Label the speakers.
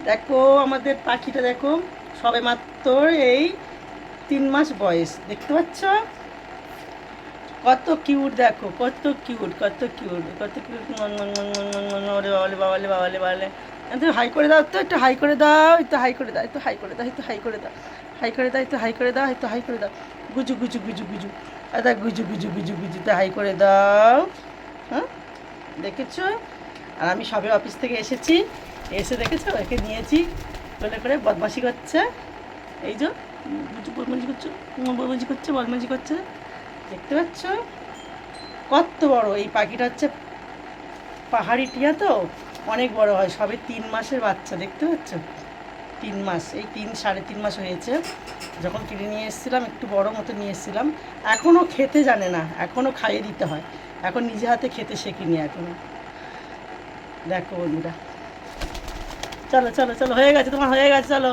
Speaker 1: দেখো আমাদের পাখিটা, দেখো সবে মাত্র এই 3 মাস বয়স, দেখতে পাচ্ছ কত কিউট, দেখো কত কিউট, কত কিউট, কত কিউট। ওরে বাবালে বাবালে বাবালে বাবালে, একটু হাই করে দাও, তো একটু হাই করে দাও, একটু হাই করে দাও, একটু হাই করে দাও, একটু হাই করে দাও, হাই করে দাও, একটু হাই করে দাও, একটু হাই করে দাও। গুজু গুজু গুজু গুজু, আদা গুজু গুজু গুজু গুজুতে হাই করে দাও। হ্যাঁ, দেখেছো? আর আমি সবে অফিস থেকে এসেছি, এসে দেখেছো একে নিয়েছি, কোলে করে বদমাশি করছে। এই যে বদমাশি করছে, বদমাশি করছে, বদমাশি করছে, দেখতে পাচ্ছ কত বড় এই পাখিটা? হচ্ছে পাহাড়ি টিয়া, তো অনেক বড় হয়, সবে 3 মাসের বাচ্চা, দেখতে পাচ্ছ? 3 মাস, এই 3 সাড়ে 3 মাস হয়েছে। যখন কিনে নিয়ে এসেছিলাম একটু বড় মতো নিয়ে এসেছিলাম। এখনও খেতে জানে না, এখনও খাইয়ে দিতে হয়, এখন নিজে হাতে খেতে শেখিনি এখনও। দেখো বন্ধুরা, চলো চলো চলো, হয়ে গেছে তোমার, হয়ে গেছে, চলো।